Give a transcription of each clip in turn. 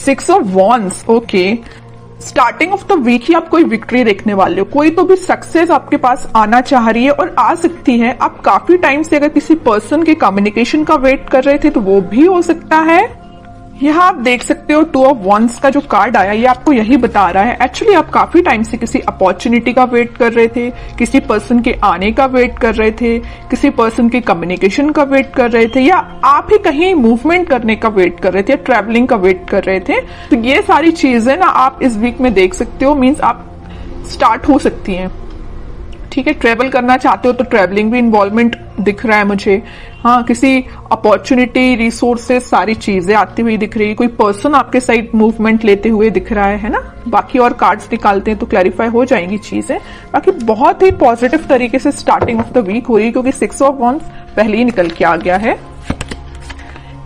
6 of wands, okay. Starting of the week ही आप कोई विक्ट्री देखने वाले हो, कोई तो भी सक्सेस आपके पास आना चाह रही है और आ सकती है। आप काफी टाइम से अगर किसी पर्सन के कम्युनिकेशन का वेट कर रहे थे तो वो भी हो सकता है। यहाँ आप देख सकते हो 2 ऑफ वॉन्ड्स का जो कार्ड आया ये आपको यही बता रहा है एक्चुअली आप काफी टाइम से किसी अपॉर्चुनिटी का वेट कर रहे थे, किसी पर्सन के आने का वेट कर रहे थे, किसी पर्सन के कम्युनिकेशन का वेट कर रहे थे, या आप ही कहीं मूवमेंट करने का वेट कर रहे थे, या ट्रैवलिंग का वेट कर रहे थे। तो ये सारी चीजें ना आप इस वीक में देख सकते हो, मीन्स आप स्टार्ट हो सकती हैं। ठीक है, ट्रेवल करना चाहते हो तो ट्रेवलिंग भी इन्वॉल्वमेंट दिख रहा है मुझे। हाँ, किसी अपॉर्चुनिटी, रिसोर्सेस, सारी चीजें आती हुई दिख रही है। कोई पर्सन आपके साइड मूवमेंट लेते हुए दिख रहा है ना। बाकी और कार्ड्स निकालते हैं तो क्लैरिफाई हो जाएंगी चीजें। बाकी बहुत ही पॉजिटिव तरीके से स्टार्टिंग ऑफ द वीक हो रही है क्योंकि 6 ऑफ वॉन्ड्स पहले ही निकल के आ गया है।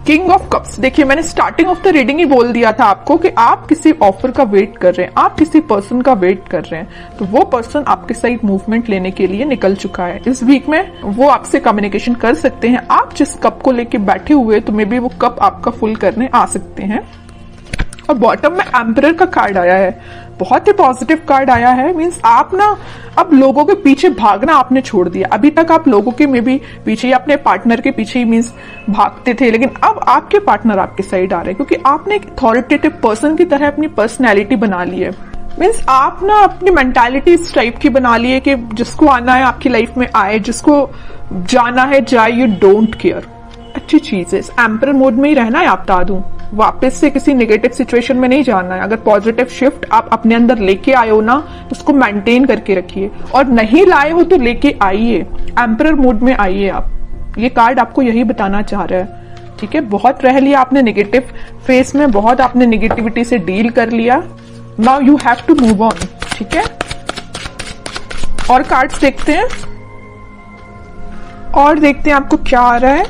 किंग ऑफ कप्स, देखिए मैंने स्टार्टिंग ऑफ द रीडिंग ही बोल दिया था आपको कि आप किसी ऑफर का वेट कर रहे हैं, आप किसी पर्सन का वेट कर रहे हैं, तो वो पर्सन आपके साइड मूवमेंट लेने के लिए निकल चुका है। इस वीक में वो आपसे कम्युनिकेशन कर सकते हैं। आप जिस कप को लेके बैठे हुए तो मे बी वो कप आपका फुल करने आ सकते हैं। और बॉटम में एम्परर का कार्ड आया है, बहुत ही पॉजिटिव कार्ड आया है। मींस आप ना अब लोगों के पीछे भागना आपने छोड़ दिया। अभी तक आप लोगों के में भी पीछे, अपने पार्टनर के पीछे ही मींस भागते थे, लेकिन अब आपके पार्टनर आपके साइड आ रहे हैं क्योंकि आपने एक अथॉरिटेटिव पर्सन की तरह अपनी पर्सनैलिटी बना ली है। मीन्स आप ना अपनी मेंटालिटी इस टाइप की बना ली है कि जिसको आना है आपकी लाइफ में आए, जिसको जाना है जाए, यू डोंट केयर। अच्छी चीज है, इस एम्परर मोड में ही रहना है। आप बता दूं, वापस से किसी नेगेटिव सिचुएशन में नहीं जाना है। अगर पॉजिटिव शिफ्ट आप अपने अंदर लेके आए हो ना, उसको मेंटेन करके रखिए, और नहीं लाए हो तो लेके आइए, एम्परर मोड में आइए आप। ये कार्ड आपको यही बताना चाह रहा है। ठीक है, बहुत रह लिया आपने नेगेटिव फेस में, बहुत आपने नेगेटिविटी से डील कर लिया। Now you have to move on. ठीक है, और कार्ड्स देखते हैं और देखते हैं आपको क्या आ रहा है।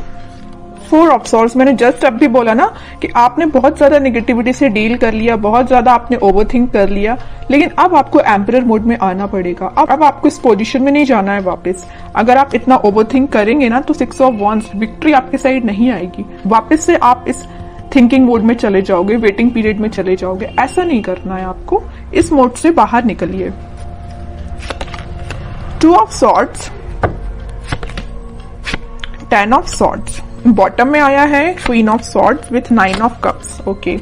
4 ऑफ सॉर्ड्स, मैंने जस्ट अब भी बोला ना कि आपने बहुत ज्यादा नेगेटिविटी से डील कर लिया, बहुत ज्यादा आपने ओवरथिंक कर लिया, लेकिन अब आपको एम्परर मोड में आना पड़ेगा। अब आपको इस पोजीशन में नहीं जाना है वापस। अगर आप इतना ओवरथिंक करेंगे ना तो 6 ऑफ वॉन्ड्स, विक्ट्री आपके साइड नहीं आएगी। वापस से आप इस थिंकिंग मोड में चले जाओगे, वेटिंग पीरियड में चले जाओगे। ऐसा नहीं करना है आपको, इस मोड से बाहर निकलिए। 2 of swords, 10 of swords, bottom में आया है queen of swords with 9 of cups. Okay,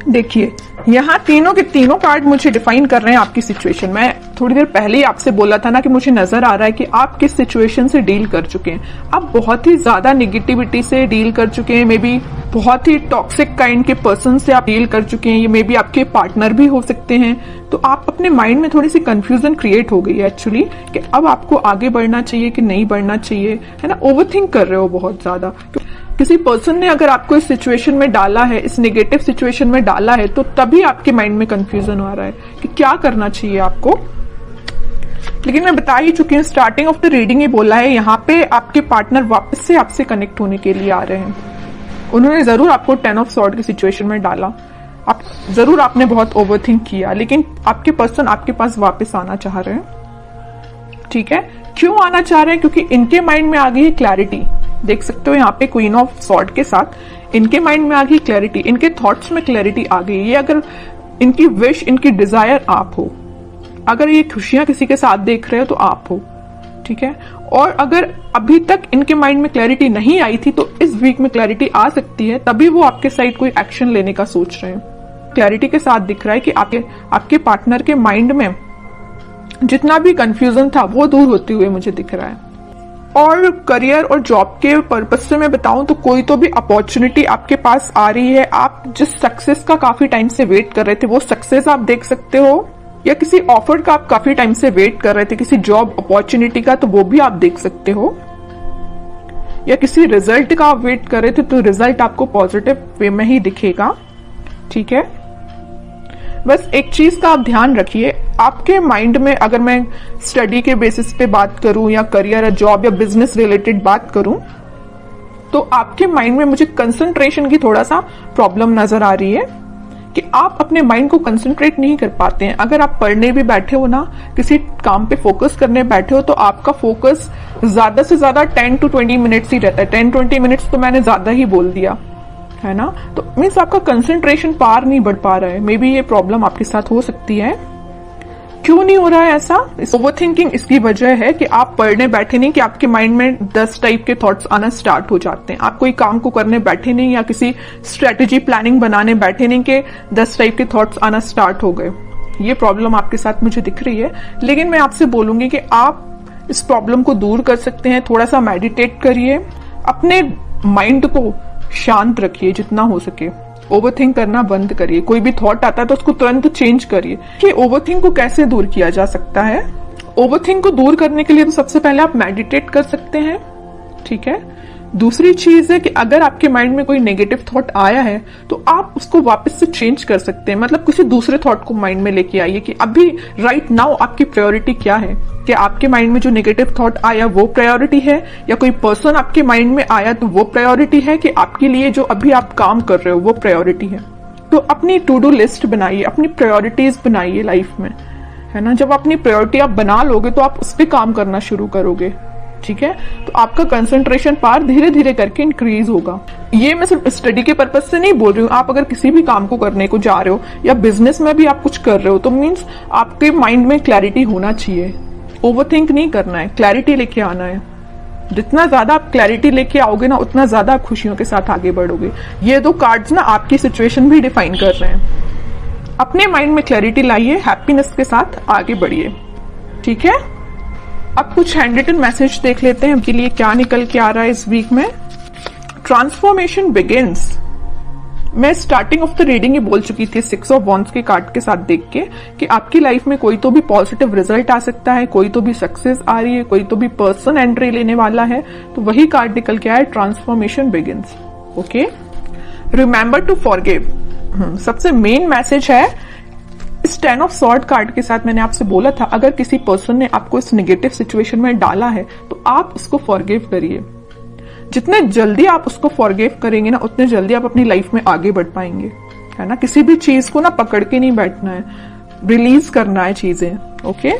देखिए यहाँ तीनों के तीनों कार्ड मुझे डिफाइन कर रहे हैं आपकी सिचुएशन। मैं थोड़ी देर पहले ही आपसे बोला था ना कि मुझे नजर आ रहा है कि आप किस सिचुएशन से डील कर चुके हैं। आप बहुत ही ज्यादा नेगेटिविटी से डील कर चुके हैं, मे बी बहुत ही टॉक्सिक काइंड के पर्सन से आप डील कर चुके हैं। ये मे बी आपके पार्टनर भी हो सकते हैं। तो आप अपने माइंड में थोड़ी सी कंफ्यूजन क्रिएट हो गई है एक्चुअली कि अब आपको आगे बढ़ना चाहिए कि नहीं बढ़ना चाहिए, है ना। ओवरथिंक कर रहे हो बहुत ज्यादा। किसी पर्सन ने अगर आपको इस सिचुएशन में डाला है, इस नेगेटिव सिचुएशन में डाला है, तो तभी आपके माइंड में कंफ्यूजन आ रहा है कि क्या करना चाहिए आपको। लेकिन मैं बता ही चुकी हूँ, स्टार्टिंग ऑफ द रीडिंग ही बोला है, यहाँ पे आपके पार्टनर वापस से आपसे कनेक्ट होने के लिए आ रहे हैं। उन्होंने जरूर आपको 10 ऑफ सॉर्ड की सिचुएशन में डाला, आप जरूर आपने बहुत ओवरथिंक किया, लेकिन आपके पर्सन आपके पास वापस आना चाह रहे हैं। ठीक है, क्यों आना चाह रहे हैं? क्योंकि इनके माइंड में आ गई है क्लैरिटी। देख सकते हो यहाँ पे क्वीन ऑफ सॉर्ड के साथ इनके माइंड में आ गई क्लैरिटी, इनके थॉट्स में क्लैरिटी आ गई। ये अगर इनकी विश, इनकी डिजायर आप हो, अगर ये खुशियां किसी के साथ देख रहे हो तो आप हो। ठीक है, और अगर अभी तक इनके माइंड में क्लैरिटी नहीं आई थी तो इस वीक में क्लैरिटी आ सकती है, तभी वो आपके साइड कोई एक्शन लेने का सोच रहे हैं। क्लैरिटी के साथ दिख रहा है कि आपके पार्टनर के माइंड में जितना भी कंफ्यूजन था वो दूर होते हुए मुझे दिख रहा है। और करियर और जॉब के पर्पज से मैं बताऊं तो कोई तो भी अपॉर्चुनिटी आपके पास आ रही है। आप जिस सक्सेस का काफी टाइम से वेट कर रहे थे वो सक्सेस आप देख सकते हो, या किसी ऑफर का आप काफी टाइम से वेट कर रहे थे, किसी जॉब अपॉर्चुनिटी का, तो वो भी आप देख सकते हो। या किसी रिजल्ट का आप वेट कर रहे थे तो रिजल्ट आपको पॉजिटिव वे में ही दिखेगा। ठीक है, बस एक चीज का आप ध्यान रखिए, आपके माइंड में, अगर मैं स्टडी के बेसिस पे बात करूं या करियर या जॉब या बिजनेस रिलेटेड बात करूं, तो आपके माइंड में मुझे कंसंट्रेशन की थोड़ा सा प्रॉब्लम नजर आ रही है कि आप अपने माइंड को कंसंट्रेट नहीं कर पाते हैं। अगर आप पढ़ने भी बैठे हो ना, किसी काम पे फोकस करने बैठे हो, तो आपका फोकस ज्यादा से ज्यादा 10 to 20 मिनट्स ही रहता है। 10-20 मिनट्स तो मैंने ज्यादा ही बोल दिया। है ना। तो मीन्स आपका कंसंट्रेशन पार नहीं बढ़ पा रहा है, मे बी ये प्रॉब्लम आपके साथ हो सकती है। क्यों नहीं हो रहा है ऐसा? ओवरथिंकिंग इसकी वजह है कि आप पढ़ने बैठे नहीं कि आपके माइंड में 10 टाइप के थॉट्स आना स्टार्ट हो जाते हैं। आप कोई काम को करने बैठे नहीं या किसी स्ट्रेटेजी प्लानिंग बनाने बैठे नहीं कि 10 टाइप के थॉट्स आना स्टार्ट हो गए। ये प्रॉब्लम आपके साथ मुझे दिख रही है, लेकिन मैं आपसे बोलूंगी कि आप इस प्रॉब्लम को दूर कर सकते हैं। थोड़ा सा मेडिटेट करिए, अपने माइंड को शांत रखिए जितना हो सके, ओवरथिंक करना बंद करिए। कोई भी थॉट आता है तो उसको तुरंत चेंज करिए। कि ओवरथिंक को कैसे दूर किया जा सकता है? ओवरथिंक को दूर करने के लिए तो सबसे पहले आप मेडिटेट कर सकते हैं, ठीक है। दूसरी चीज है कि अगर आपके माइंड में कोई नेगेटिव थॉट आया है तो आप उसको वापस से चेंज कर सकते हैं। मतलब किसी दूसरे थॉट को माइंड में लेके आइए कि अभी राइट नाउ आपकी प्रायोरिटी क्या है। क्या आपके माइंड में जो नेगेटिव थॉट आया वो प्रायोरिटी है, या कोई पर्सन आपके माइंड में आया तो वो प्रायोरिटी है, कि आपके लिए जो अभी आप काम कर रहे हो वो प्रायोरिटी है। तो अपनी टू डू लिस्ट बनाइए, अपनी प्रायोरिटीज बनाइए लाइफ में, है ना। जब अपनी प्रायोरिटी आप बना लोगे तो आप उस पर काम करना शुरू करोगे, ठीक है। तो आपका कंसंट्रेशन पावर धीरे धीरे करके इंक्रीज होगा। ये मैं सिर्फ स्टडी के पर्पज से नहीं बोल रही हूँ। आप अगर किसी भी काम को करने को जा रहे हो या बिजनेस में भी आप कुछ कर रहे हो तो मीन्स आपके माइंड में क्लैरिटी होना चाहिए। ओवरथिंक नहीं करना है, क्लैरिटी लेके आना है। जितना ज्यादा आप क्लैरिटी लेके आओगे ना, उतना ज्यादा आप खुशियों के साथ आगे बढ़ोगे। ये 2 कार्ड्स ना आपकी सिचुएशन भी डिफाइन कर रहे हैं। अपने माइंड में क्लैरिटी लाइए, हैप्पीनेस के साथ आगे बढ़िए, ठीक है। अब कुछ हैंड रिटन मैसेज देख लेते हैं उनके लिए क्या निकल के आ रहा है इस वीक में। Transformation begins. मैं स्टार्टिंग ऑफ द रीडिंग ही बोल चुकी थी 6 ऑफ वॉन्ड्स के कार्ड के साथ देख के कि आपकी लाइफ में कोई तो भी पॉजिटिव रिजल्ट आ सकता है, कोई तो भी सक्सेस आ रही है, कोई तो भी पर्सन एंट्री लेने वाला है। तो वही कार्ड निकल के आया, transformation begins. Okay, remember to forgive. सबसे मेन मैसेज है इस 10 ऑफ सॉर्ड कार्ड के साथ। मैंने आपसे बोला था अगर किसी पर्सन ने आपको इस नेगेटिव सिचुएशन में डाला है तो आप उसको फॉरगिव करिए। जितने जल्दी आप उसको फॉरगिव करेंगे ना, उतने जल्दी आप अपनी लाइफ में आगे बढ़ पाएंगे, है ना। किसी भी चीज को ना पकड़ के नहीं बैठना है, रिलीज करना है चीजें। Okay,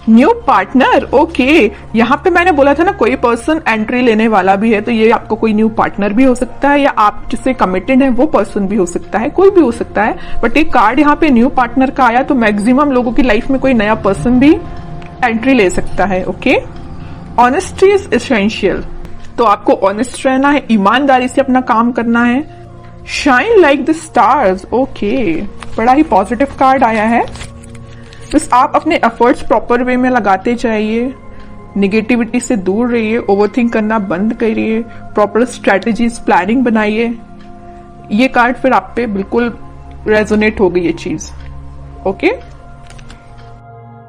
new partner. ओके, यहाँ पे मैंने बोला था ना कोई पर्सन एंट्री लेने वाला भी है, तो ये आपको कोई न्यू पार्टनर भी हो सकता है, या आप जिससे कमिटेड है वो पर्सन भी हो सकता है, कोई भी हो सकता है। बट एक कार्ड यहाँ पे न्यू पार्टनर का आया, तो मैक्सिमम लोगों की लाइफ में कोई नया पर्सन भी एंट्री ले सकता है। Okay, honesty is essential. तो आपको ऑनेस्ट रहना है, ईमानदारी से अपना काम करना है। Shine like the stars. Okay, बड़ा ही पॉजिटिव कार्ड आया है। बस आप अपने एफर्ट्स प्रॉपर वे में लगाते जाइए, निगेटिविटी से दूर रहिए, ओवरथिंक करना बंद करिए, प्रॉपर स्ट्रेटेजीज प्लानिंग बनाइए। ये कार्ड फिर आप पे बिल्कुल रेजोनेट होगी ये चीज। ओके।